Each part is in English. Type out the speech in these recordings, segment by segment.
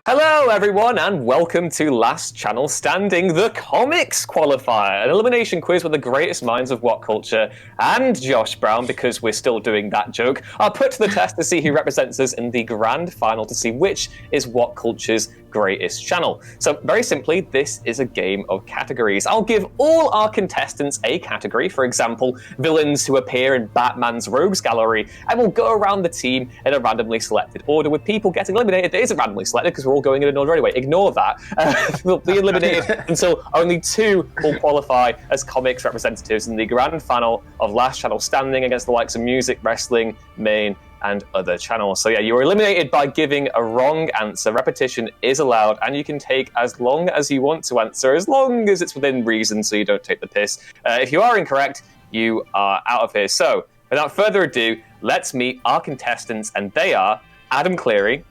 Hello everyone and welcome to Last Channel Standing, the comics qualifier, an elimination quiz where the greatest minds of WhatCulture and Josh Brown, because we're still doing that joke, are put to the test to see who represents us in the grand final to see which is WhatCulture's greatest channel. So very simply, this is a game of categories. I'll give all our contestants a category, for example, villains who appear in Batman's Rogues Gallery, and we'll go around the team in a randomly selected order with people getting eliminated. It isn't randomly selected because we're all going in an order anyway. Ignore that. We'll be eliminated until only two will qualify as comics representatives in the grand final of Last Channel Standing against the likes of music, wrestling, main, and other channels. So yeah, you were eliminated by giving a wrong answer. Repetition is allowed, and you can take as long as you want to answer, as long as it's within reason, so you don't take the piss. If you are incorrect, you are out of here. So without further ado, let's meet our contestants, and they are Adam Cleary.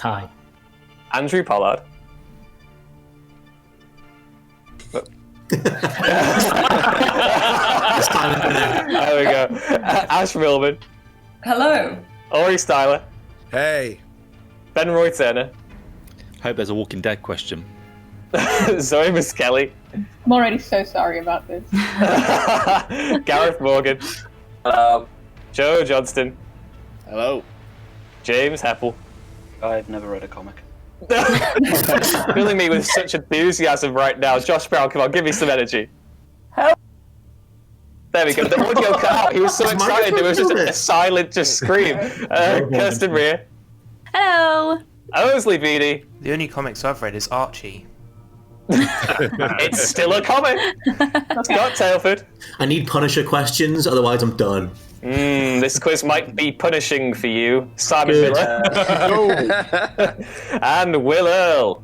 Hi. Andrew Pollard. There we go. Ash Millman. Hello. Ori Styler. Hey. Ben Roy Turner. Hope there's a Walking Dead question. Zoe Muskelly. I'm already so sorry about this. Gareth Morgan. Joe Johnston. Hello. James Heppel. I've never read a comic. Filling me with such enthusiasm right now. Josh Brown, come on, give me some energy. Help. There we go. The audio cut out. He was so excited. It was just a silent scream. Kirsten Rear. Hello. Osley Beatty. The only comics I've read is Archie. It's still a comic. Scott Tailford. I need Punisher questions, otherwise I'm done. This quiz might be punishing for you. Simon Miller. And Will Earl.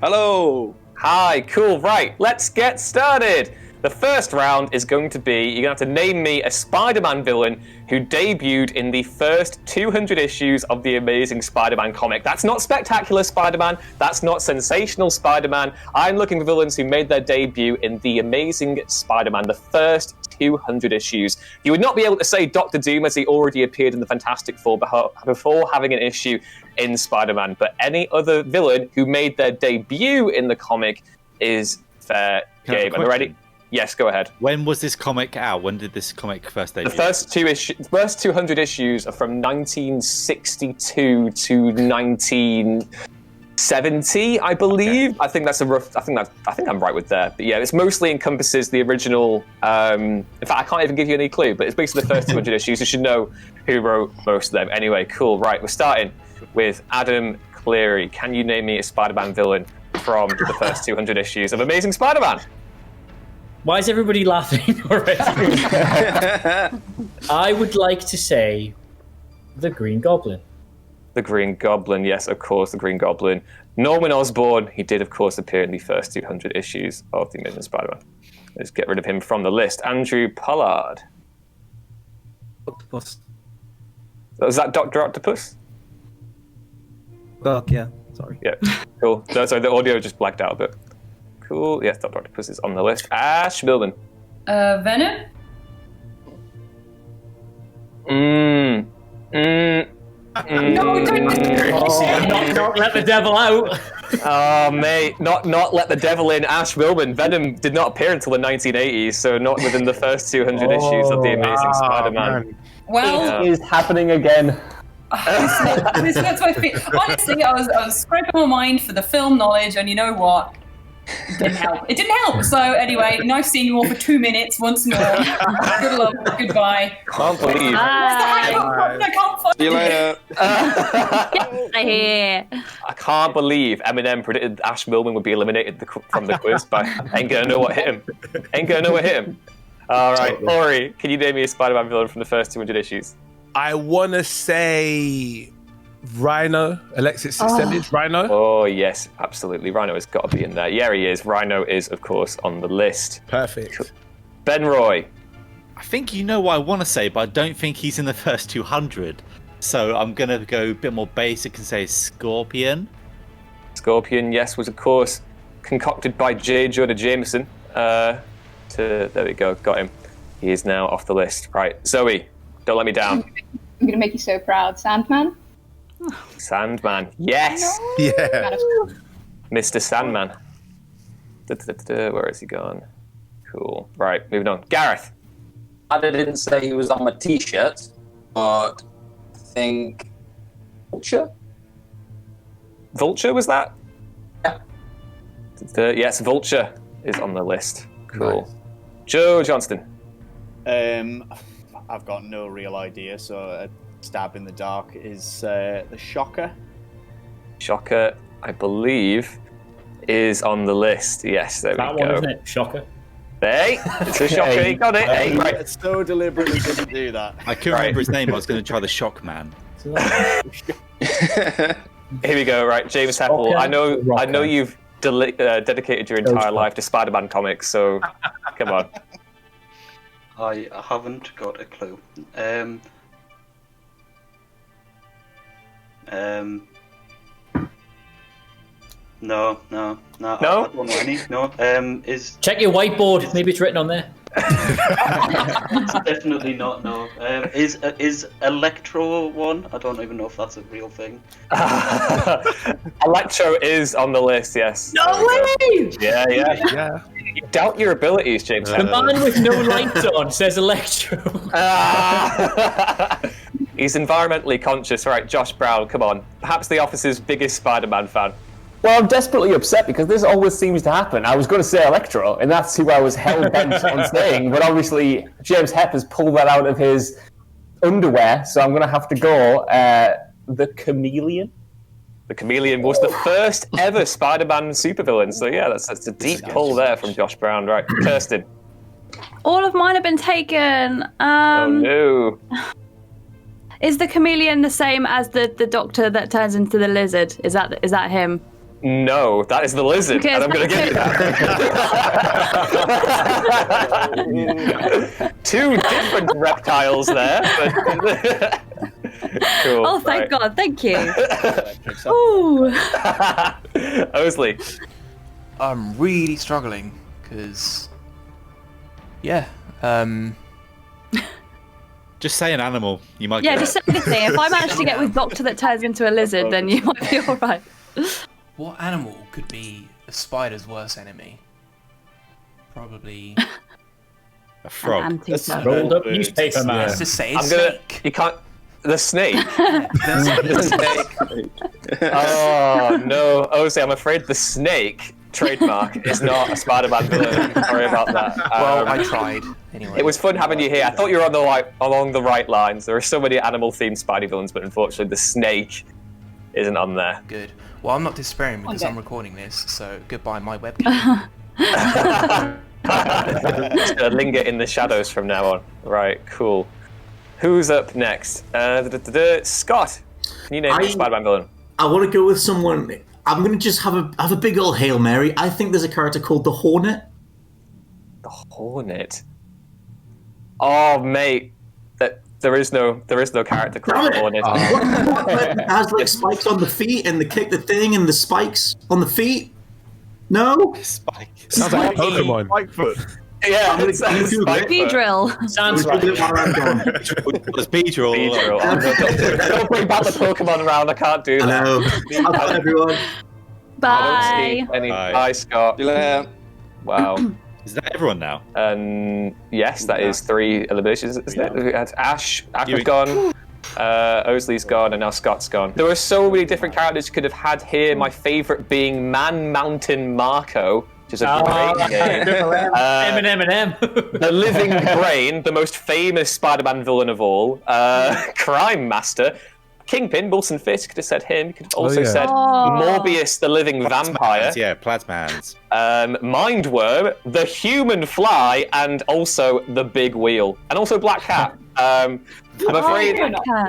Hello. Hi, cool. Right, let's get started. The first round is going to be, you're going to have to name me a Spider-Man villain who debuted in the first 200 issues of the Amazing Spider-Man comic. That's not Spectacular Spider-Man. That's not Sensational Spider-Man. I'm looking for villains who made their debut in the Amazing Spider-Man, the first 200 issues. You would not be able to say Doctor Doom as he already appeared in the Fantastic Four before having an issue in Spider-Man, but any other villain who made their debut in the comic is fair game. Are you ready? Yes, go ahead. When was this comic out? When did this comic first debut? The first 200 issues are from 1962 to 1970, I believe. Okay. I think that's a rough. I think I'm right with that. But yeah, it's mostly encompasses the original. In fact, I can't even give you any clue. But it's basically the first 200 issues. You should know who wrote most of them. Anyway, cool. Right, we're starting with Adam Cleary. Can you name me a Spider-Man villain from the first 200 issues of Amazing Spider-Man? Why is everybody laughing already? I would like to say the Green Goblin. The Green Goblin, yes, of course, the Green Goblin. Norman Osborn, he did, of course, appear in the first 200 issues of The Amazing Spider-Man. Let's get rid of him from the list. Andrew Pollard. Octopus. Was that Dr. Octopus? Yeah, sorry. Yeah, cool. No, sorry, the audio just blacked out a bit. Cool. Yes, Dr. Octopus is on the list. Ash Millman. Venom? Not let the devil out. Oh, mate. Not let the devil in. Ash Millman. Venom did not appear until the 1980s, so not within the first 200 issues of The Amazing Spider-Man. Well, it is happening again. Honestly, I was scraping my mind for the film knowledge, and you know what? It didn't help. So anyway, nice seeing you all for 2 minutes once more. Good luck. Goodbye. Can't believe. I can't find See you later. I hear. I can't believe Eminem predicted Ash Millman would be eliminated from the quiz, but ain't gonna know what hit him. All right, Ori, can you name me a Spider-Man villain from the first 200 issues? I want to say Rhino, Alexis Extended, Rhino. Oh, yes, absolutely. Rhino has got to be in there. Yeah, he is. Rhino is, of course, on the list. Perfect. Ben Roy. I think you know what I want to say, but I don't think he's in the first 200. So I'm going to go a bit more basic and say Scorpion. Scorpion, yes, was, of course, concocted by J. Jonah Jameson. There we go, got him. He is now off the list. Right, Zoe, don't let me down. I'm going to make you so proud. Sandman? Sandman. Yes, Yeah. Mr. Sandman. Where is he gone? Cool. Right, moving on. Gareth. I didn't say he was on my t-shirt, but I think Vulture. Vulture, was that? Yeah. Yes, Vulture is on the list. Cool. Nice. Joe Johnston. I've got no real idea, so a stab in the dark is the Shocker. Shocker, I believe, is on the list. Yes, there That we one, go. isn't it? Shocker. Hey, it's a Shocker. He got it. Hey, right. I so deliberately didn't do that. I couldn't remember his name. I was going to try the Shock Man. So that- Here we go. Right, James Heppel. Shocker, I know you've dedicated your entire life to Spider-Man comics, so come on. I haven't got a clue. No. No? I don't know any. No. Is Check your whiteboard. Maybe it's written on there. it's definitely not. No. Is Electro one? I don't even know if that's a real thing. Electro is on the list. Yes. No way! Yeah. Yeah. You doubt your abilities, James The Heppel. man with no lights on says Electro. He's environmentally conscious. Right, Josh Brown, come on. Perhaps the office's biggest Spider-Man fan. Well, I'm desperately upset because this always seems to happen. I was going to say Electro, and that's who I was hell-bent on saying, but obviously James Hepp has pulled that out of his underwear, so I'm going to have to go the Chameleon. The Chameleon was the first ever Spider-Man supervillain, so yeah, that's a deep pull there from Josh Brown. Right, Kirsten. All of mine have been taken. Oh no. Is the chameleon the same as the doctor that turns into the lizard? Is that him? No, that is the lizard, Because- and I'm going to give you that. Two different reptiles there. But cool. Oh, thank right. God! Thank you. Ooh. Osley. I'm really struggling because, Just say an animal. You might Yeah, get just it. say anything. If I manage to get with doctor that turns into a lizard, then you might be all right. what animal could be a spider's worst enemy? Probably. A frog. An That's anteater. Rolled up Birds. newspaper man. Let's just say a I'm gonna. snake. You can't. The snake. The snake. Oh no, Osley, I'm afraid the snake trademark is not a Spider-Man villain. Sorry about that. Well, I tried. Anyway. It was fun having you here. I thought you were on along the right lines. There are so many animal-themed Spidey villains, but unfortunately, the snake isn't on there. Good. Well, I'm not despairing because I'm recording this, so goodbye my webcam. It's gonna linger in the shadows from now on. Right, cool. Who's up next? Scott. Can you name a Spider-Man villain? I want to go with someone. I'm going to just have a big old Hail Mary. I think there's a character called the Hornet. The Hornet. Oh, mate. There is no character called the Hornet. It has like spikes on the feet and the kick the thing and the spikes on the feet. No? Spike. Sounds like a Pokemon. Yeah, it's Beedrill. Sounds right. It's Beedrill. Beedrill. Don't bring back the Pokemon around. I can't do that. Hello. Bye, everyone. I don't Bye. see any. Bye. Bye, Scott. See you later. Wow. Is that everyone now? Yes, that is 3 eliminations, isn't it? We had Ash You- was gone, Osley's gone, and now Scott's gone. There were so many different characters you could have had here, my favourite being Man Mountain Marco, which is a great name. Eminem. The Living Brain, the most famous Spider-Man villain of all, Crime Master, Kingpin, Wilson Fisk, could have said him. You could have also yeah. said Oh. Morbius, the Living Vampire. Yeah, Plasmans. Mindworm, the Human Fly, and also the Big Wheel, and also Black Cat. I'm afraid.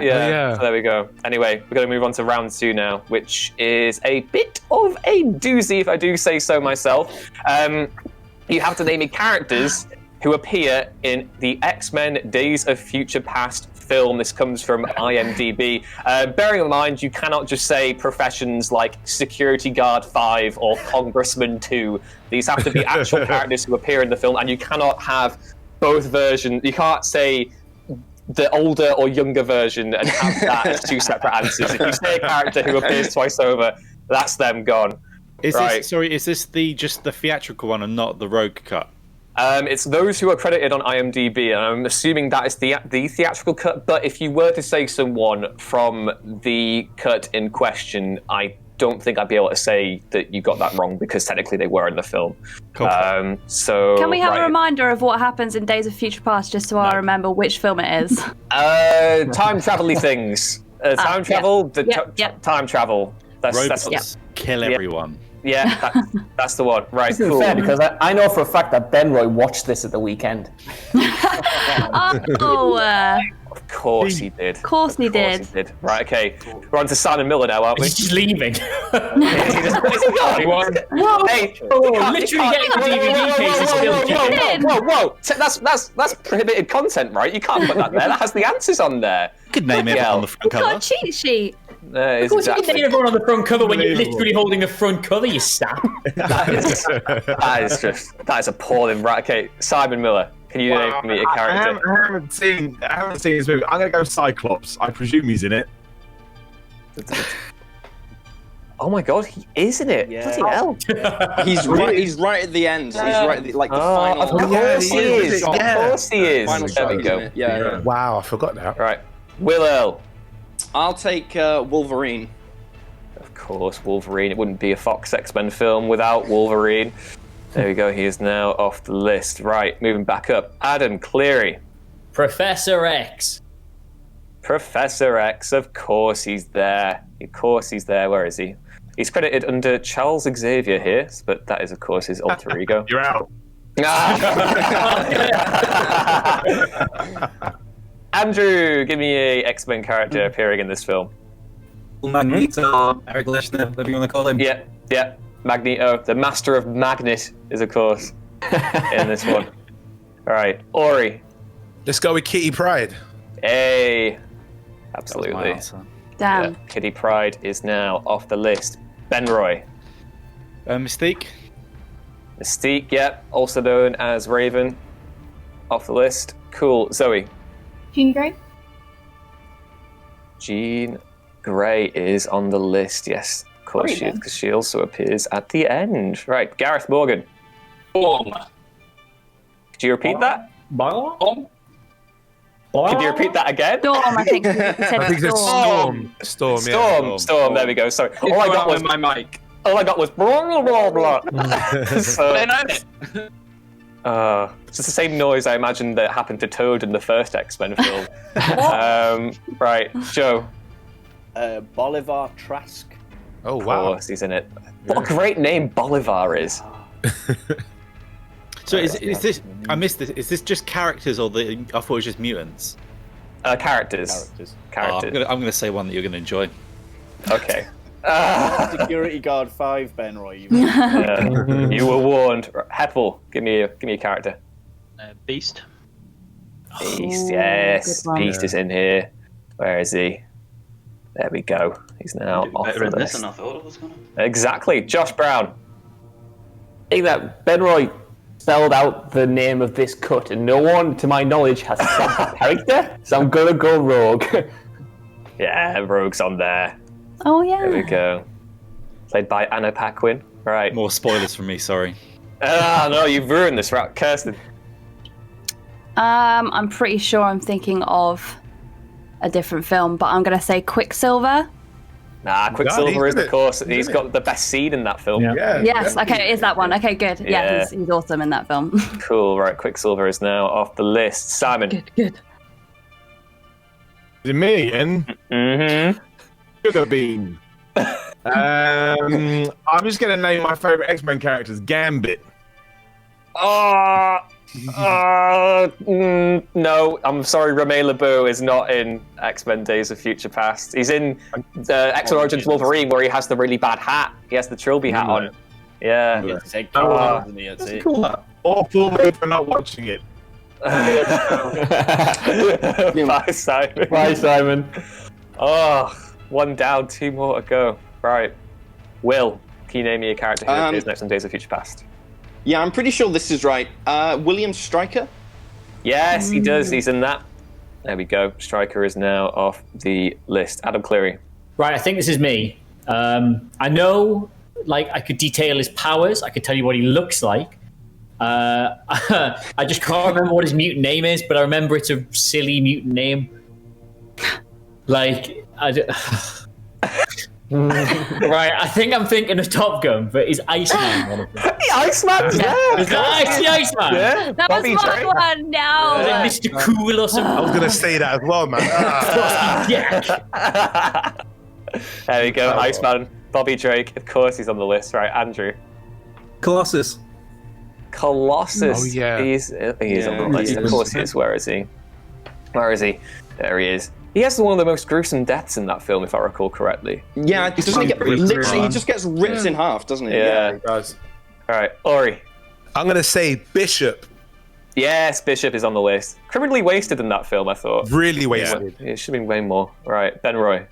Yeah. So there we go. Anyway, we're going to move on to round 2 now, which is a bit of a doozy, if I do say so myself. You have to name me characters who appear in the X-Men Days of Future Past film. This comes from IMDb. Bearing in mind, you cannot just say professions like Security Guard 5 or Congressman 2. These have to be actual characters who appear in the film, and you cannot have both versions. You can't say the older or younger version and have that as two separate answers. If you say a character who appears twice over, that's them gone. Is this just the theatrical one and not the Rogue cut? It's those who are credited on IMDb, and I'm assuming that is the theatrical cut. But if you were to say someone from the cut in question, I don't think I'd be able to say that you got that wrong because technically they were in the film. Cool. So can we have a reminder of what happens in Days of Future Past, just so I remember which film it is? Time travel-y things. Time travel. Time travel. Robots kill everyone. Yeah, that's the one. Right, This isn't cool. fair because I know for a fact that Benroy watched this at the weekend. Of course he did. Of course he did. Right, okay. We're on to Simon Miller now, aren't we? He's just leaving. Is he gone? Hey, literally getting the DVD case is still Whoa! That's prohibited content, right? You can't put that there. That has the answers on there. You could name it on the front cover. Got a cheat sheet. Of course you can name everyone on the front cover when you're literally holding the front cover, you sap. That is appalling. Right, okay. Simon Miller, can you name me a character? I haven't seen this movie. I'm going to go Cyclops. I presume he's in it. Oh my god, he is in it. Yeah. Bloody hell. He's right at the end. He's right at the final. Of course he is. Of course he is. Final There we shot, go. isn't it? Yeah. Wow, I forgot that. Right. Will Earl. I'll take Wolverine. Of course, Wolverine. It wouldn't be a Fox X-Men film without Wolverine. There we go. He is now off the list. Right, moving back up. Adam Cleary. Professor X. Professor X. Of course he's there. Of course he's there. Where is he? He's credited under Charles Xavier here, but that is, of course, his alter ego. You're out. Andrew, give me a X-Men character appearing in this film. Magneto, Eric Lischner, whatever you want to call him. Yeah. Magneto, the master of magnet, is, of course, in this one. All right, Ori. Let's go with Kitty Pryde. Hey, absolutely. Damn. Yeah, Kitty Pryde is now off the list. Benroy. Mystique. Mystique, yeah, also known as Raven. Off the list. Cool. Zoe. Jean Grey. Jean Grey is on the list, yes. Of course she is, because she also appears at the end. Right, Gareth Morgan. Bomb. Could you repeat that? Bomb? Could you repeat that again? Storm, I think. He said I think it's Storm. Storm, there we go. Sorry. All I got was my mic. All I got was blah, blah, blah. So, it's the same noise I imagine that happened to Toad in the first X-Men film. Right, Joe. Bolivar Trask. Oh, Of wow. course, he's in it. What a great name Bolivar is. So is this? I missed this. Is this just characters, or I thought it was just mutants? Characters. I'm gonna say one that you're gonna enjoy. Okay. Security Guard 5, Benroy. You were warned. Heppel, give me a character. Beast. Beast, yes. good one. Beast is in here. Where is he? There we go. He's now off Better the in this list. than I thought it was gonna. Exactly. Josh Brown. I think that Benroy spelled out the name of this cut, and no one, to my knowledge, has said the character, so I'm gonna go Rogue. Yeah, Rogue's on there. Oh, yeah. There we go. Played by Anna Paquin. Right. More spoilers from me. Sorry. No, you've ruined this, right? Kirsten. I'm pretty sure I'm thinking of a different film, but I'm going to say Quicksilver. Nah, Quicksilver is, he's in of it. course. He's He's in got the best scene in that film. Yeah. Yes, okay, it is that one. Okay, good. Yeah, Yeah. he's awesome in that film. Cool, right. Quicksilver is now off the list. Simon. Good. Is it me again? Mm-hmm. Sugar Bean. I'm just going to name my favourite X-Men characters Gambit. No, I'm sorry, Romain Lebeau is not in X-Men Days of Future Past. He's in the X-Men Origins Wolverine, where he has the really bad hat. He has the Trilby hat on. Yeah. You have to take Oh. isn't he? That's it. Awful me for not watching it. Bye, Simon. Bye, Simon. Oh, one down, two more to go. Right. Will, can you name me a character who appears next on Days of Future Past? Yeah, I'm pretty sure this is right. William Stryker? Yes, he does. He's in that. There we go. Striker is now off the list. Adam Cleary. Right, I think this is me. I know, like, I could detail his powers. I could tell you what he looks like. I just can't remember what his mutant name is, but I remember it's a silly mutant name. Like, right, I think I'm thinking of Top Gun, but is Iceman one of them? The Iceman's there! Is that the Iceman? Yeah, That was my one now. Is it Mr. Cool or something? I was going to say that as well, man. There we go, Iceman. Bobby Drake. Of course he's on the list, right? Andrew. Colossus. Colossus. Oh, yeah. He's on the list. Of course he is. Where is he? Where is he? There he is. He has one of the most gruesome deaths in that film, if I recall correctly. Yeah, doesn't he get literally? He just gets ripped in half, doesn't he? Yeah, he does. All right, Ori. I'm going to say Bishop. Yes, Bishop is on the list. Criminally wasted in that film, I thought. Really wasted. It should have been way more. All right, Ben Roy.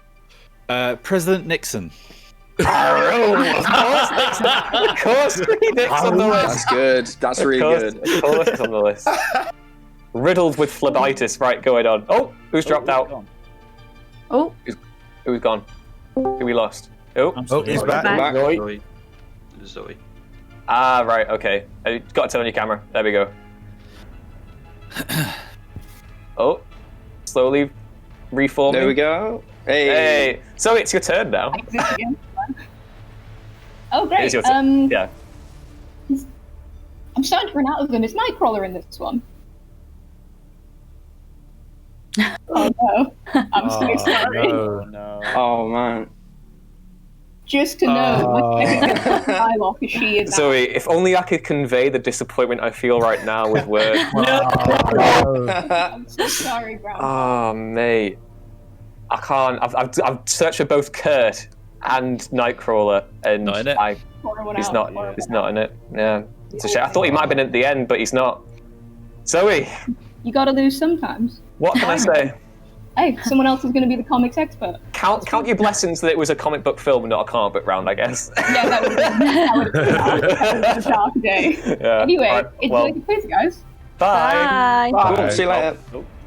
President Nixon. Oh, of course, Nixon. Of course, Nixon on the list. That's good. That's really good. Of course, it's on the list. Riddled with phlebitis. Right, going on. Oh, who's dropped out? Oh. Who's gone? Who we lost? Oh, he's back. Zoe. Ah, right, okay. You got to turn on your camera. There we go. Oh, slowly reforming. There we go. Hey. So it's your turn now. Oh, great. It's your turn. Yeah. I'm starting to run out of them. Is Nightcrawler in this one? Oh no. I'm so sorry. No. Oh man. Just to know, my second gets dialogue is she is. Zoe, if only I could convey the disappointment I feel right now with words. I'm so sorry, Brown. Oh, mate. I can't. I've searched for both Kurt and Nightcrawler, and not in it. He's not in it. Yeah, it's a shame. I thought he might have been at the end, but he's not. Zoe, You gotta lose sometimes. what can I say? Hey, someone else is gonna be the comics expert. Count your blessings that it was a comic book film and not a comic book round, I guess. Yeah, that was a dark day. Yeah. Anyway, Right, enjoy the quiz, guys. Bye. Bye. See you later.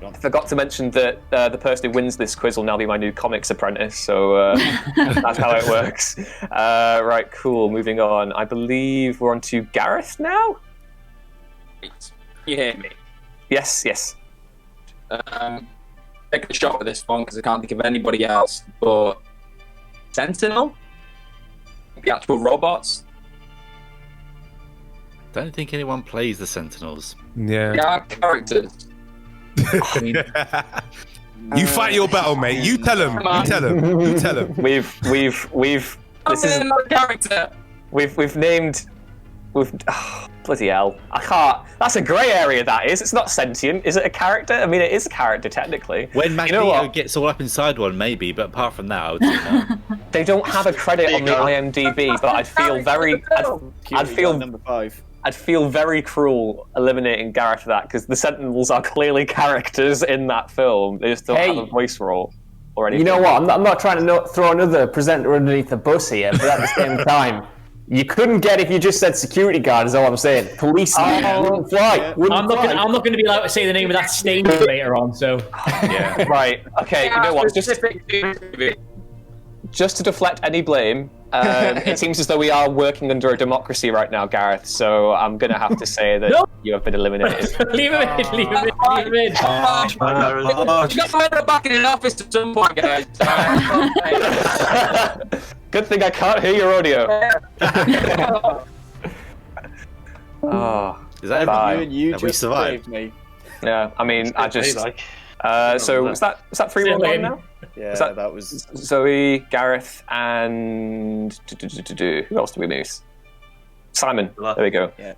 I forgot to mention that the person who wins this quiz will now be my new comics apprentice, so that's how it works. Right, cool. Moving on. I believe we're on to Gareth now? You hear me? Yes. Take a shot with this one because I can't think of anybody else. But Sentinel? The actual robots? Don't think anyone plays the Sentinels. Yeah. They are characters. You fight your battle, mate. You tell him. You tell him. You tell him. We've. This is a character. We've named. Bloody hell! I can't. That's a grey area. That is. It's not sentient. Is it a character? I mean, it is a character technically. When Magneto gets all up inside one, maybe. But apart from that, I would say no. They don't have a credit on the IMDb, but I'd feel very. I'd feel number 5. I'd feel very cruel eliminating Gareth for that because the Sentinels are clearly characters in that film. They just don't have a voice role or anything. You know what? I'm not trying to throw another presenter underneath the bus here, but at the same time, you couldn't get if you just said security guard. Is all I'm saying. Policeman wouldn't fly. I'm not going to be allowed to say the name of that stain later on. So. Yeah. Right. Okay. You know what? Just to deflect any blame, it seems as though we are working under a democracy right now, Gareth. So I'm going to have to say that you have been eliminated. Leave him in. Leave him in. You got to end up back in an office at some point, guys. Good thing I can't hear your audio. Is that bye. You Have we just survived? saved me. Yeah. I mean, I just. So was that 3-1 now? Yeah, that was Zoe, Gareth, and who else do we miss? Simon. There we go. Yeah.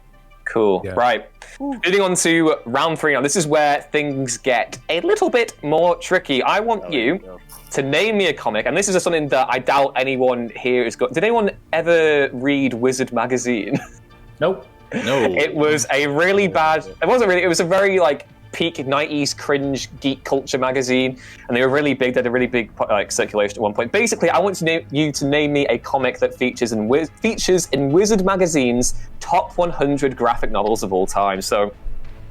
Cool. Yeah. Right. Moving on to round 3 now. This is where things get a little bit more tricky. I want you to name me a comic, and this is something that I doubt anyone here has got. Did anyone ever read Wizard magazine? Nope. No. It was a really bad. It wasn't really. It was a very peak 90s cringe geek culture magazine, and they were really big. They had a really big circulation at one point. Basically, I want you to name me a comic that features in Wizard magazine's top 100 graphic novels of all time. So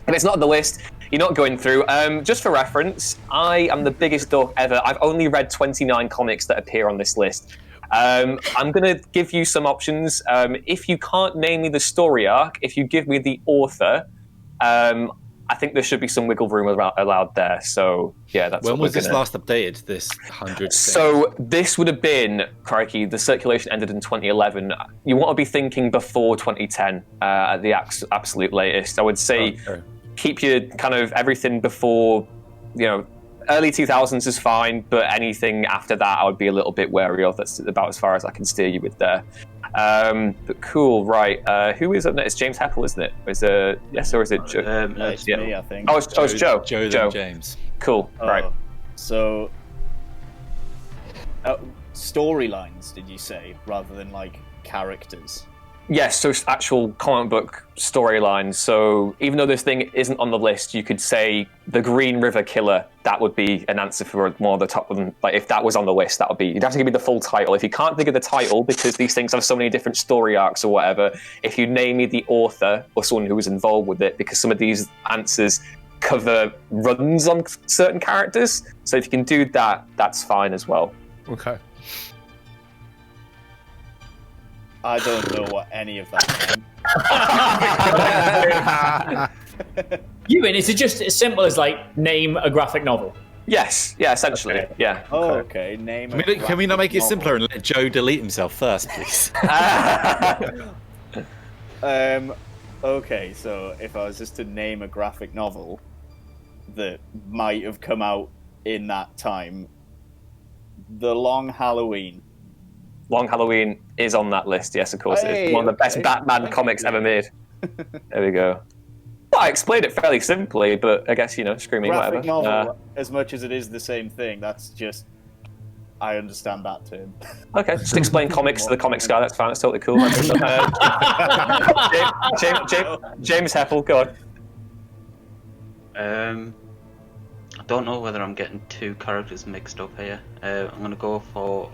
if it's not on the list, you're not going through. Just for reference, I am the biggest dork ever. I've only read 29 comics that appear on this list. I'm going to give you some options. If you can't name me the story arc, if you give me the author, I think there should be some wiggle room allowed there. So, yeah, that's when was this last updated, this 100? So, this would have been, crikey, the circulation ended in 2011. You want to be thinking before 2010 at the absolute latest. I would say keep your kind of everything before, early 2000s is fine, but anything after that I would be a little bit wary of. That's about as far as I can steer you with there. But cool, right. Who is up next? It's James Heppel, isn't it? Yes, or is it Joe? It's me, I think. Oh, it's Joe. Joe, then James. Cool, right. So, storylines, did you say, rather than, like, characters? Yes, so actual comic book storylines. So even though this thing isn't on the list, you could say the Green River Killer. That would be an answer for one of the top one. Like if that was on the list, that would be. You'd have to give me the full title. If you can't think of the title because these things have so many different story arcs or whatever, if you name me the author or someone who was involved with it, because some of these answers cover runs on certain characters. So if you can do that, that's fine as well. Okay. I don't know what any of that meant. Ewan, is it just as simple as like name a graphic novel? Yes, yeah, essentially, okay. Yeah. Oh, okay. Name. Can we not make it simpler and let Joe delete himself first, please? Okay, so if I was just to name a graphic novel that might have come out in that time, The Long Halloween. Long Halloween is on that list, yes, of course. It's one of the best Batman comics ever made. There we go. Well, I explained it fairly simply, but I guess, screw me, graphic whatever. Novel, as much as it is the same thing, that's just... I understand that term. Okay, just explain comics to the comics guy, that's fine, that's totally cool. James Heppel, go on. I don't know whether I'm getting two characters mixed up here. I'm going to go for...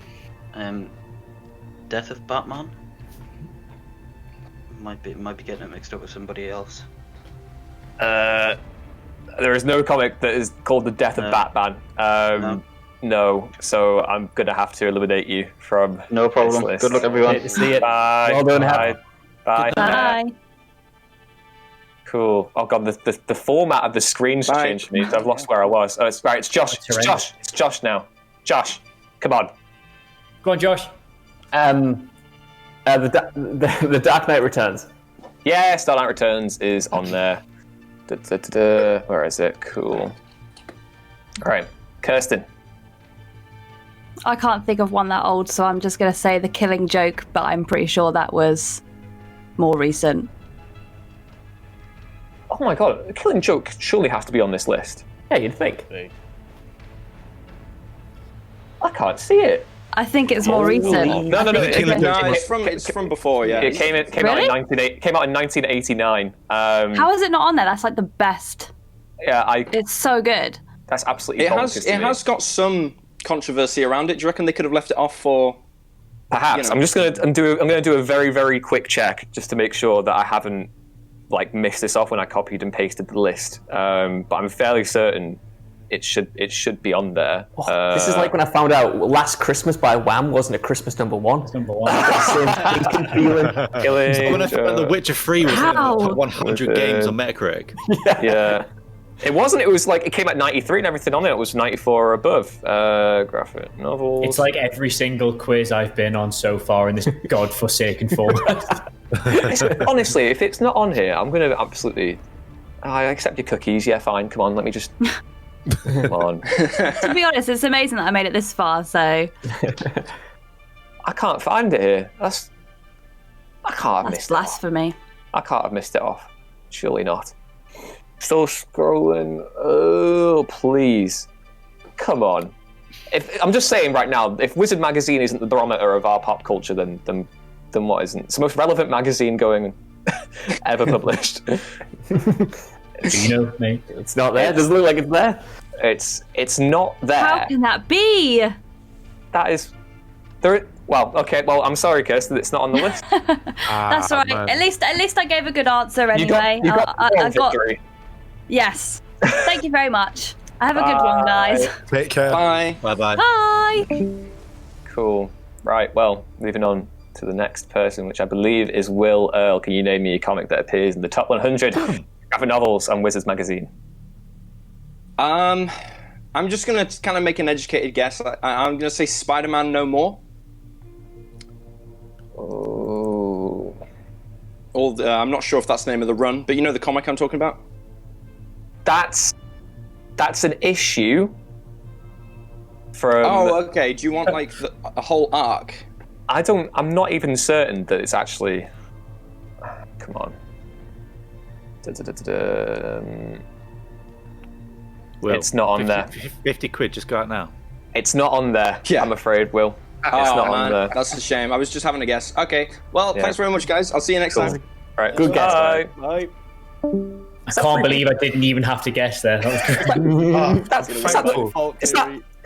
Death of Batman. Might be getting it mixed up with somebody else. There is no comic that is called The Death of Batman. No, so I'm gonna have to eliminate you from. No problem. This list. Good luck, everyone. See you. Bye. Well done, Bye. Bye. Cool. Oh god, the format of the screen's changed for me. So I've lost where I was. Oh, it's right. It's Josh. It's Josh now. Josh, come on. Go on, Josh. The Dark Knight Returns. Yes, Dark Knight Returns is on there. Where is it? Cool. All right, Kirsten. I can't think of one that old, so I'm just going to say The Killing Joke, but I'm pretty sure that was more recent. Oh my god, The Killing Joke surely has to be on this list. Yeah, you'd think. I can't see it. I think it's more recent. No. It's from before, yeah. It came out in 1989. How is it not on there? That's like the best. Yeah, It's so good. That's absolutely. It has got some controversy around it. Do you reckon they could have left it off for? Perhaps. I'm gonna do a very, very quick check just to make sure that I haven't missed this off when I copied and pasted the list. But I'm fairly certain it should be on there. This is like when I found out Last Christmas by Wham wasn't a Christmas number one. Number one. When I found The Witcher 3 was in the top 100 games on Metacritic. Yeah. It wasn't. It was it came at 93 and everything on it. It was 94 or above. Graphic novels. It's like every single quiz I've been on so far in this godforsaken format. Honestly, if it's not on here, I'm going to absolutely... I accept your cookies. Yeah, fine. Come on, let me just... Come on. To be honest, it's amazing that I made it this far, so... I can't find it here. I can't have missed blasphemy. It off. I can't have missed it off. Surely not. Still scrolling. Oh, please. Come on. I'm just saying right now, if Wizard Magazine isn't the barometer of our pop culture, then what isn't? It's the most relevant magazine going ever published. Mate. It's not there. It doesn't look like it's there. It's not there. How can that be? That is... Well, okay. Well, I'm sorry, Kirsten. It's not on the list. That's all right. Man. At least I gave a good answer anyway. You got I got victory. Yes. Thank you very much. Have a good one, guys. Take care. Bye. Bye-bye. Bye. Cool. Right, well, moving on to the next person, which I believe is Will Earl. Can you name me a comic that appears in the top 100 graphic novels on Wizards magazine? I'm just gonna kind of make an educated guess. I'm gonna say Spider-Man No More. Oh. I'm not sure if that's the name of the run, but you know the comic I'm talking about? That's an issue from... Oh, okay. Do you want like a whole arc? I'm not even certain that it's actually... Come on. Will, it's not on 50, there. 50 quid, just go out now. It's not on there, Yeah. I'm afraid, Will. It's not on there. That's a shame. I was just having a guess. Okay. Well, Yeah. thanks very much, guys. I'll see you next time. Right, good guess. Bye. Bye. I can't believe I didn't even have to guess there. That was Is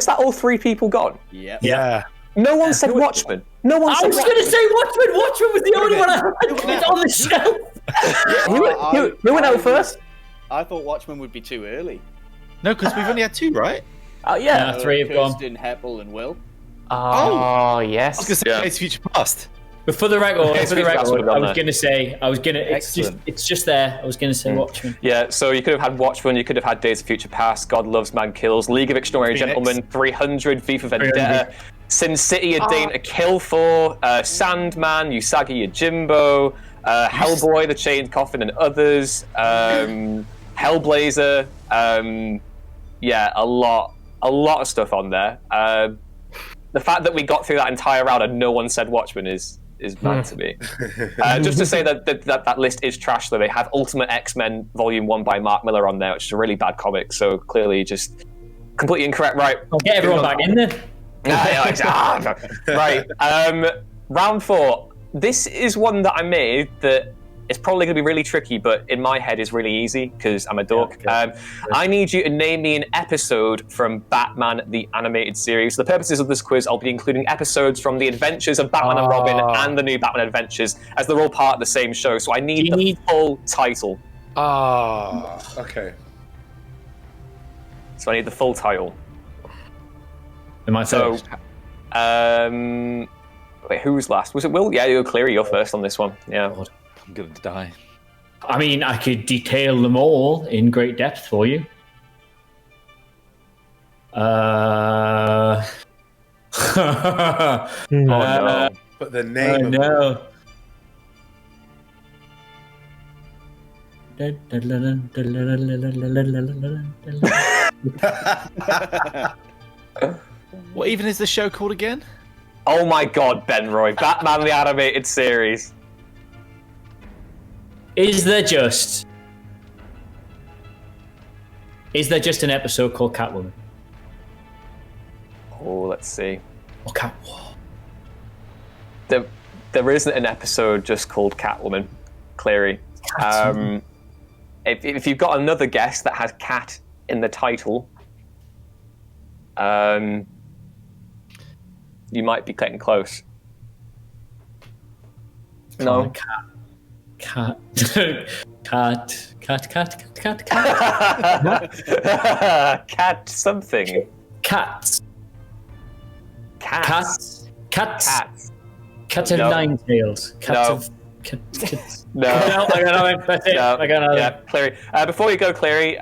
that all three people gone? Yeah. Yeah. No one said Watchmen. No one I said was going to say Watchmen. Watchmen was the only one I had on the shelf. Who went out first? I thought Watchmen would be too early. No, because we've only had 2, right? Yeah, 3 have gone. Kirsten, Heppel, and Will. Oh, yes. I was going to say Days of Future Past. But for the record, Yeah, I was going to say, Excellent. it's just there. I was going to say Watchmen. Yeah, so you could have had Watchmen, you could have had Days of Future Past, God Loves, Man Kills, League of Extraordinary Gentlemen, 300, V for Vendetta, Sin City, A Dane to Kill For, Sandman, Usagi Yojimbo, Hellboy, The Chained Coffin, and others, Hellblazer, yeah, a lot of stuff on there. The fact that we got through that entire round and no one said Watchmen is mad to me. Just to say that list is trash, though. They have Ultimate X-Men Volume 1 by Mark Miller on there, which is a really bad comic, so clearly just completely incorrect. Right. I'll get everyone back in there. Right. Round 4. This is one that I made that is probably going to be really tricky, but in my head is really easy because I'm a dork. I need you to name me an episode from Batman the Animated Series. For the purposes of this quiz, I'll be including episodes from The Adventures of Batman and Robin and the new Batman Adventures, as they're all part of the same show. So I need the full title. Okay. So I need the full title. Am I first? Wait, who was last? Was it Will? Yeah, you're Cleary. You're first on this one. Yeah. God, I'm going to die. I mean, I could detail them all in great depth for you. Oh no! But the name. No. What even is the show called again? Oh my God, Ben Roy! Batman the Animated Series. Is there just an episode called Catwoman? Oh, let's see. Or There isn't an episode just called Catwoman, Cleary. If you've got another guess that has cat in the title, you might be getting close. No. Cat something. Cats. Cats. Cats have 9 tails. Cats have... No. That's it. No. I got another. Yeah, Cleary. Before you go, Cleary,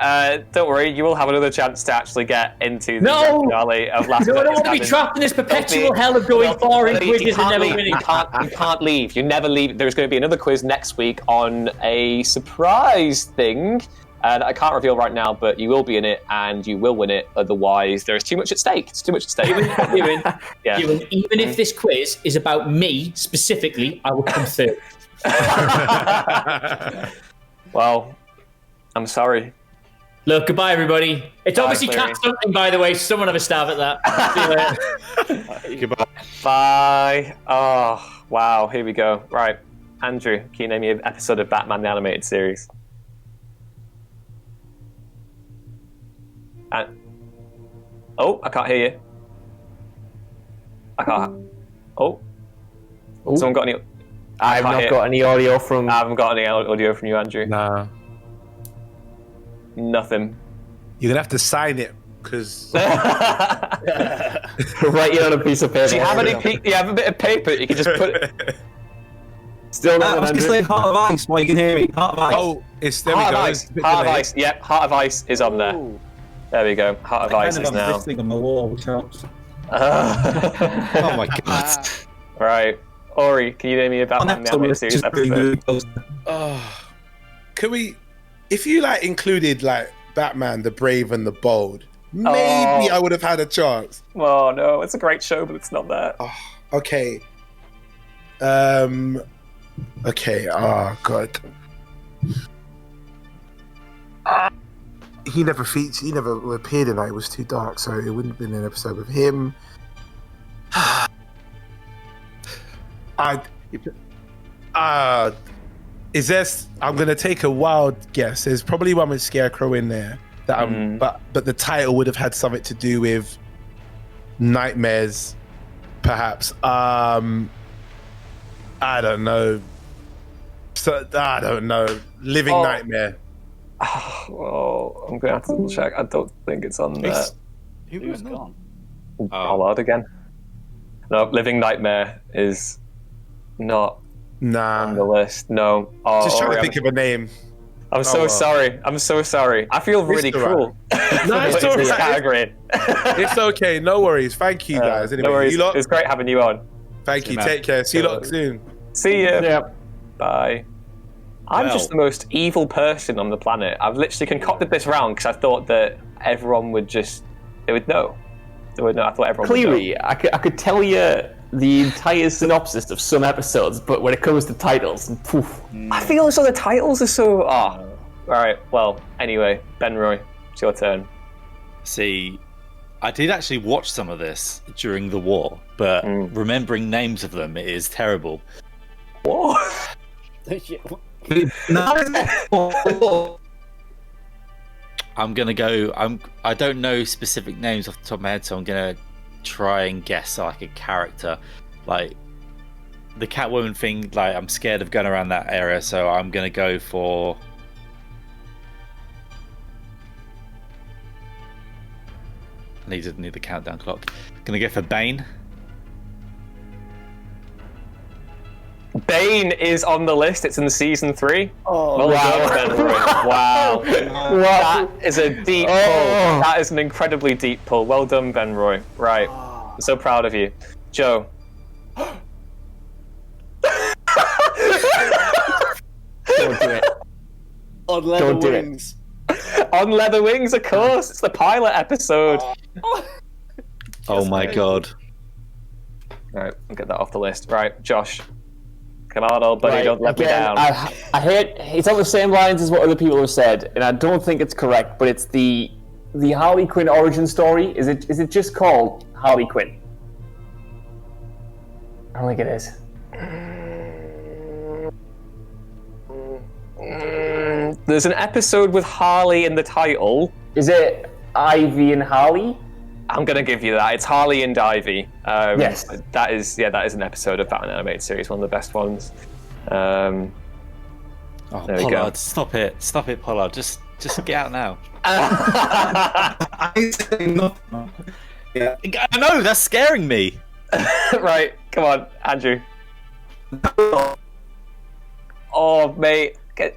don't worry, you will have another chance to actually get into the finale of Last No, I don't want to be trapped in this perpetual hell of going far in quizzes and never winning. You can't leave. You never leave. There's going to be another quiz next week on a surprise thing that I can't reveal right now, but you will be in it and you will win it. Otherwise, there is too much at stake. It's too much at stake. Even if this quiz is about me specifically, I will come through. Well, I'm sorry. Look, goodbye, everybody. It's obviously cat something, by the way. Someone have a stab at that. See you later. Goodbye. Bye. Oh, wow. Here we go. Right. Andrew, can you name me an episode of Batman the Animated Series? Oh, I can't hear you. I can't. Oh. Someone got any... I've not got any audio from... I haven't got any audio from you, Andrew. No. Nothing. You're gonna have to sign it because Write it on a piece of paper. Do you have any? You have a bit of paper? You can just put it. Still not. I was gonna say Heart of Ice. Why you can hear me? Heart of Ice. Oh, it's there. Heart we of go. Ice. It's a bit Heart of delayed. Ice. Yep, Heart of Ice is on there. There we go. Heart of Ice is now. This thing on my wall, which helps. Oh my god. Right, Ori, can you name me a Batman the Animated Series episode? Can we, if you like included like Batman, the Brave and the Bold, maybe I would have had a chance. Oh no, it's a great show, but it's not there. Okay. Okay. Oh god. He never featured. He never appeared in it. It was too dark, so it wouldn't have been an episode with him. Is this? I'm gonna take a wild guess. There's probably one with Scarecrow in there. But the title would have had something to do with nightmares, perhaps. I don't know. So I don't know. Living Nightmare. Well, I'm gonna have to double check. I don't think it's on there. Who was gone? Pollard again. No, Living Nightmare is not on the list. No. Just trying to think of a name. I'm so sorry. I'm so sorry. I feel really cruel. No, it's all this right. category. It's okay. No worries. Thank you, guys. Anyway, No worries. you lot, It's great having you on. thank you. Take care. See you lot soon. See you. Yeah. Bye. I'm Well. just the most evil person on the planet. I've literally concocted this round because I thought that everyone would they would know. They would know. I thought everyone would know. Clearly, I could tell you the entire synopsis of some episodes, but when it comes to titles, poof. I feel as though the titles are so. All right. Well, anyway, Ben Roy, it's your turn. See, I did actually watch some of this during the war, but remembering names of them is terrible. What? I'm gonna go. I don't know specific names off the top of my head, so I'm gonna try and guess like a character, like the Catwoman thing. Like I'm scared of going around that area, so I'm gonna go for. I need the countdown clock. Gonna go for Bane. Bane is on the list. It's in season 3. Oh, well wow. done, Ben Roy. Wow. That is a deep pull. That is an incredibly deep pull. Well done, Ben Roy. Right. I'm so proud of you. Joe. Don't do it. On Leather Don't do it. Wings. On Leather Wings, of course. It's the pilot episode. Oh my god. Right, I'll get that off the list. Right, Josh. Come on, old buddy, Right, don't let me again, down. I heard it's on the same lines as what other people have said, and I don't think it's correct. But it's the Harley Quinn origin story. Is it just called Harley Quinn? I don't think it is. There's an episode with Harley in the title. Is it Ivy and Harley? I'm gonna give you that. It's Harley and Ivy. Yes. That is an episode of Batman Animated Series, one of the best ones. Oh, There we go. Pollard, stop it, Pollard. Just get out now. I ain't saying nothing. Yeah. I know, that's scaring me. Right, come on, Andrew. Oh, mate. You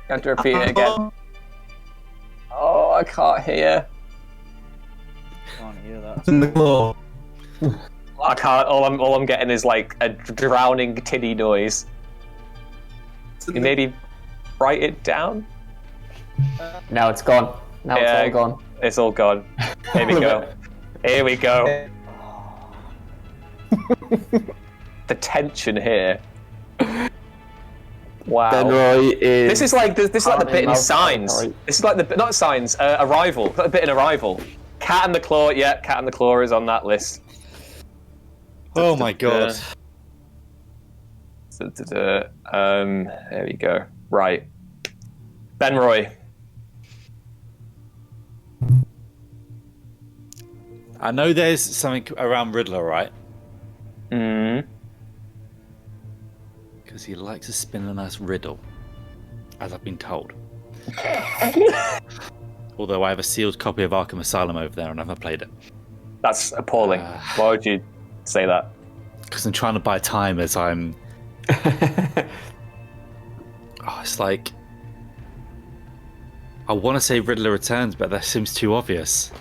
have to repeat it again. Oh, I can't hear. Can't hear that. It's in the claw. I can't. All I'm getting is like a drowning tinny noise. Can you maybe write it down? Now it's gone. Now it's all gone. It's all gone. Here we go. Here we go. The tension here. Wow. Ben Roy is. This is like the bit in Mouse Signs. Territory. This is like the not Signs. Arrival. Like the bit in Arrival. Cat and the Claw. Yeah, Cat and the Claw is on that list. Oh my god. There we go. Right. Ben Roy. I know there's something around Riddler, right? Because he likes to spin a nice riddle, as I've been told. Although I have a sealed copy of Arkham Asylum over there and I've not played it. That's appalling. Why would you say that? Because I'm trying to buy time as I'm... oh, it's like... I want to say Riddler Returns, but that seems too obvious.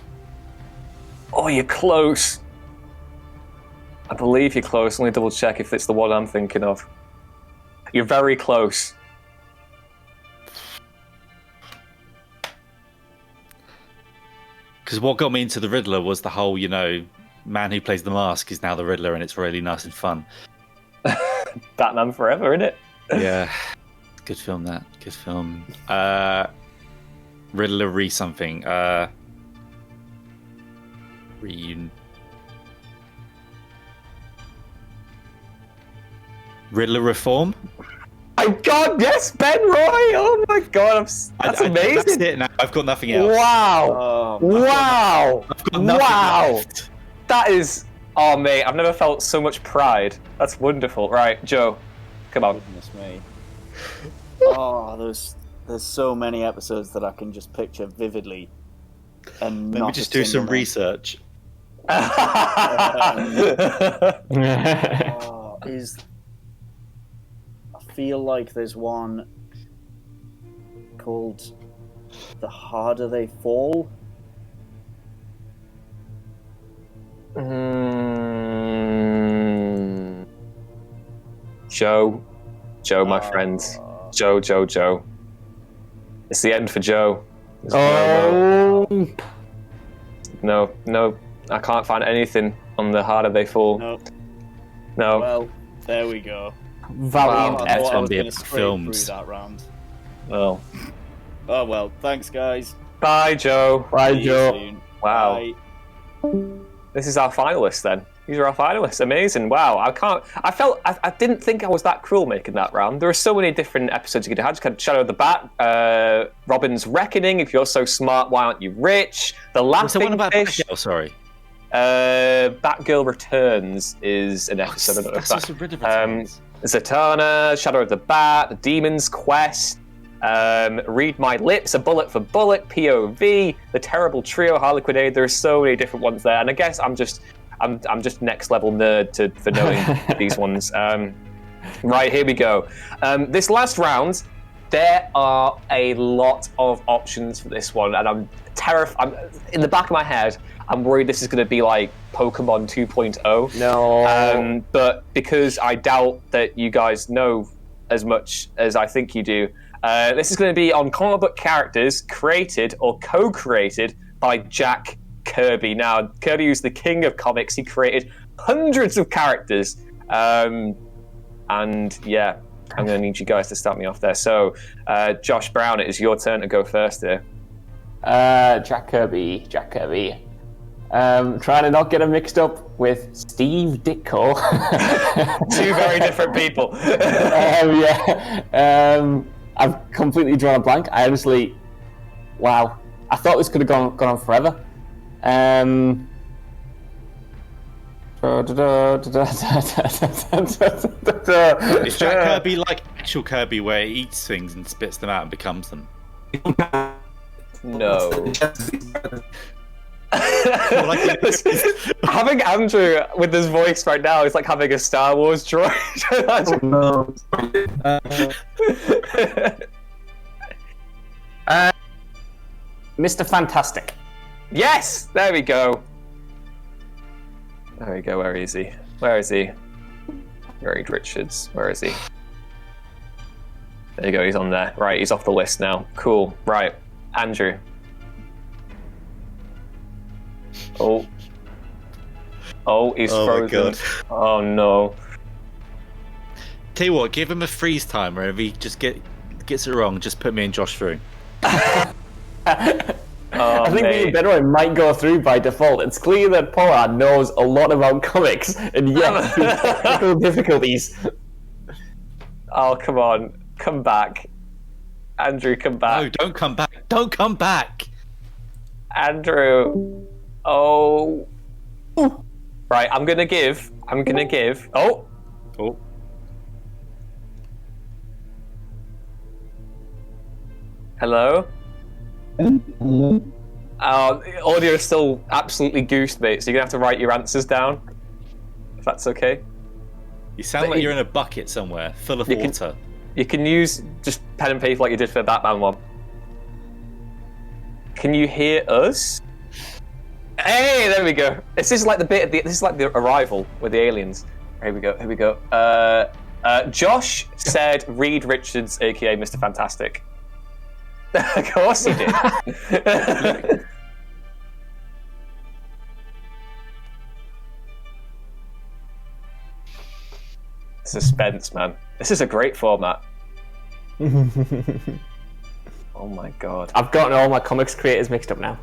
Oh, you're close. I believe you're close. Let me double check if it's the one I'm thinking of. You're very close. Because what got me into the Riddler was the whole, man who plays the mask is now the Riddler, and it's really nice and fun. Batman Forever, isn't it? Yeah. Good film, that. Good film. Riddler re-something. Riddler Reform? My God, yes, Ben Roy! Oh my God, that's amazing. That's it now. I've got nothing else. Wow! Wow! I've got nothing left. That is... Oh, mate, I've never felt so much pride. That's wonderful. Right, Joe, come on. Goodness me. Oh, there's so many episodes that I can just picture vividly. And Let me just do some research. I feel like there's one called The Harder They Fall. Joe, my friend. Joe. It's the end for Joe. No, I can't find anything on The Harder They Fall. No. Well, there we go. Valiant I was be going to able to scrape films. through that round. Well. Oh well, thanks guys. Bye, Joe. See you soon. Wow. Bye. This is our finalists then. These are our finalists. Amazing. Wow. I didn't think I was that cruel making that round. There are so many different episodes you could have. You could Shadow of the Bat, Robin's Reckoning, If You're So Smart, Why Aren't You Rich? The Laughing one about Fish. Batgirl, sorry. Batgirl Returns is an episode. I don't know if That's also Riddler Returns. Zatanna, Shadow of the Bat, The Demon's Quest, Read My Lips, A Bullet for Bullet, POV, The Terrible Trio, Harlequinade. There are so many different ones there, and I guess I'm just next level nerd for knowing these ones. Right, here we go. This last round, there are a lot of options for this one, and I'm terrified. In the back of my head, I'm worried this is going to be like Pokemon 2.0. No. But because I doubt that you guys know as much as I think you do, this is going to be on comic book characters created or co-created by Jack Kirby. Now, Kirby was the king of comics. He created hundreds of characters. And yeah, I'm going to need you guys to start me off there. So, Josh Brown, it is your turn to go first here. Jack Kirby. Trying to not get him mixed up with Steve Ditko. Two very different people. I've completely drawn a blank. I honestly, wow. I thought this could have gone on forever. Is Jack Kirby like actual Kirby where he eats things and spits them out and becomes them? No. Having Andrew with his voice right now is like having a Star Wars droid. Mr. Fantastic. Yes! There we go. There we go. Where is he? Reed Richards. Where is he? There you go. He's on there. Right, he's off the list now. Cool. Right, Andrew. Oh, he's frozen. My God. Oh no. Tell you what, give him a freeze time, or if he just gets it wrong, just put me and Josh through. I think me and Bedroy might go through by default. It's clear that Pollard knows a lot about comics, and yet he's technical difficulties. Oh, come on. Come back. Andrew, come back. No, don't come back. Don't come back. Andrew. Oh. Right, I'm gonna give. Oh. Hello? Audio is still absolutely goosed, mate, so you're going to have to write your answers down, if that's okay. You sound like you're in a bucket somewhere, full of water. You can use just pen and paper like you did for the Batman one. Can you hear us? Hey, there we go. This is like the bit. This is like the arrival with the aliens. Here we go. Here we go. Josh said Reed Richards, aka Mr. Fantastic. Of course he did. Suspense, man. This is a great format. Oh my god. I've gotten all my comics creators mixed up now.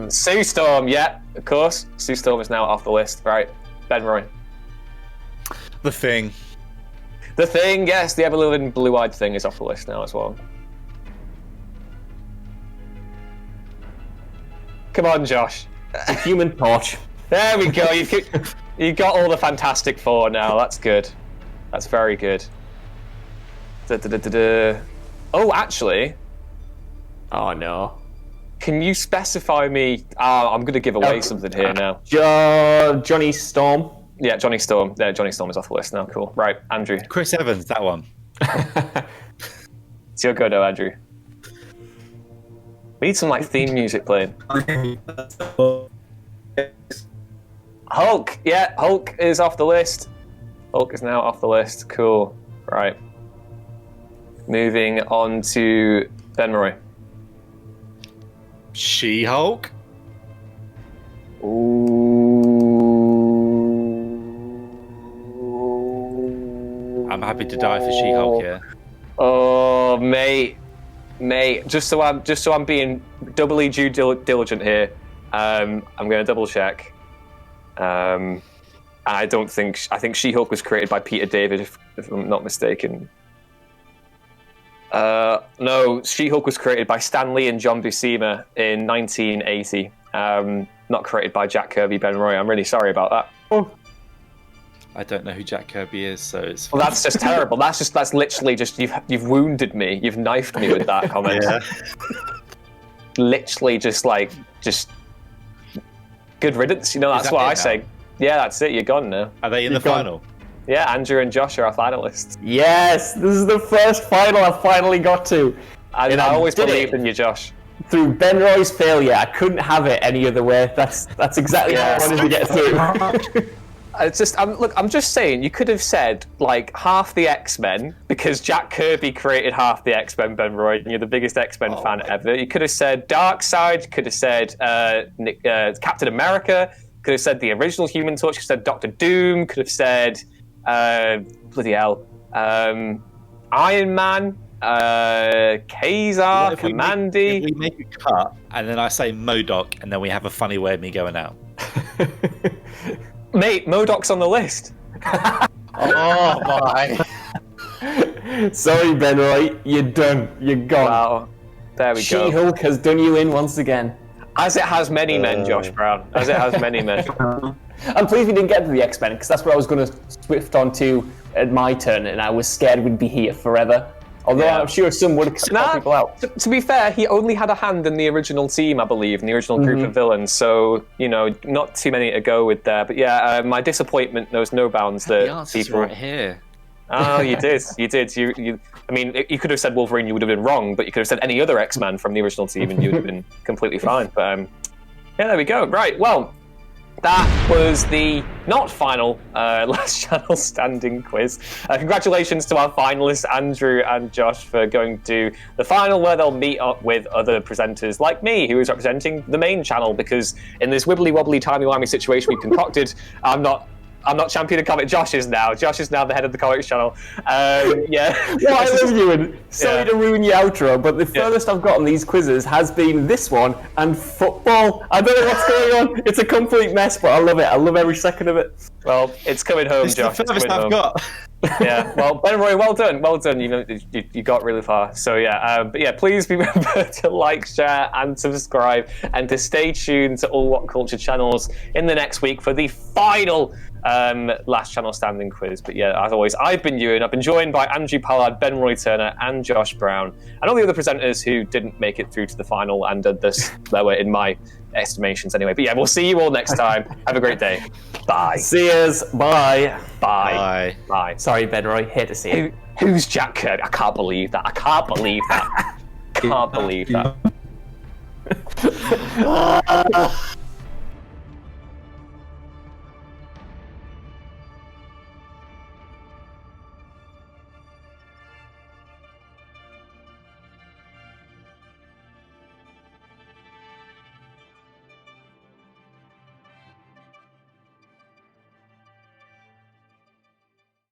Sue Storm, yeah, of course. Sue Storm is now off the list. Right, Ben Roy. The Thing. The Thing, yes, the ever-living blue-eyed Thing is off the list now as well. Come on, Josh. The Human Torch. There we go. You got all the Fantastic Four now. That's good. That's very good. Oh, actually. Oh no. Can you specify me? I'm going to give away something here now. Johnny Storm. Yeah, Johnny Storm. There, Johnny Storm is off the list now. Cool. Right, Andrew. Chris Evans, that one. It's your go, though, Andrew. We need some like theme music playing. Hulk. Yeah, Hulk is off the list. Hulk is now off the list. Cool. Right. Moving on to Ben Murray. She-Hulk. Ooh. I'm happy to die for She-Hulk here. Oh, mate, just so I'm being doubly due diligent here, I'm going to double check. I think She-Hulk was created by Peter David, if I'm not mistaken. No, She-Hulk was created by Stan Lee and John Buscema in 1980. Not created by Jack Kirby, Ben Roy. I'm really sorry about that. I don't know who Jack Kirby is, so it's. Well, that's just terrible. That's literally just you've wounded me. You've knifed me with that comment. Yeah. Literally, just good riddance. You know, that's what I say. Yeah, that's it. You're gone now. Are they in the final? Yeah, Andrew and Josh are our finalists. Yes, this is the first final I finally got to. And I always believed in you, Josh. Through Ben Roy's failure, I couldn't have it any other way. That's exactly how I wanted to get through. I'm just saying, you could have said like half the X-Men because Jack Kirby created half the X-Men, Ben Roy, and you're the biggest X-Men fan ever. You could have said Darkseid, you could have said Captain America, could have said the original Human Torch, could have said Doctor Doom, could have said bloody hell, Iron Man, Kazar, Commandy. If we make a cut, and then I say MODOK, and then we have a funny way of me going out. Mate, MODOK's on the list. Oh my. Sorry, Ben Roy, you're done. You're gone. Wow. There we go. She-Hulk has done you in once again. As it has many men, Josh Brown. As it has many men. I'm pleased we didn't get to the X-Men, because that's what I was going to swift onto at my turn, and I was scared we'd be here forever. Although I'm sure some would have cut people out. To be fair, he only had a hand in the original team, I believe, in the original group of villains. So, not too many to go with there. But yeah, my disappointment knows no bounds that the answer's people. Right here. Oh, you did. You did. You could have said Wolverine, you would have been wrong, but you could have said any other X-Man from the original team, and you would have been completely fine. But yeah, there we go. Right. Well, that was the not final Last Channel Standing quiz. Congratulations to our finalists, Andrew and Josh, for going to the final where they'll meet up with other presenters like me, who is representing the main channel, because in this wibbly-wobbly, timey-wimey situation we've concocted, I'm not champion of comic. Josh is now the head of the comics channel. Yeah. Well, I love you, and sorry to ruin your outro, but the furthest I've got on these quizzes has been this one and football. I don't know what's going on. It's a complete mess, but I love it. I love every second of it. Well, it's coming home, Josh. It's the furthest I've got. Yeah. Well, Ben Roy, well done. Well done. You got really far. So yeah. But yeah, please remember to like, share, and subscribe, and to stay tuned to all WhatCulture channels in the next week for the final last channel standing quiz. But yeah, as always, I've been Ewan. I've been joined by Andrew Pollard, Ben Roy Turner, and Josh Brown, and all the other presenters who didn't make it through to the final and are thus lower in my estimations anyway. But yeah, we'll see you all next time. Have a great day. Bye. See yous. Bye. Bye. Bye. Sorry, Ben Roy. Here to see you. Who's Jack Kirby? I can't believe that. I can't believe that. Can't believe that.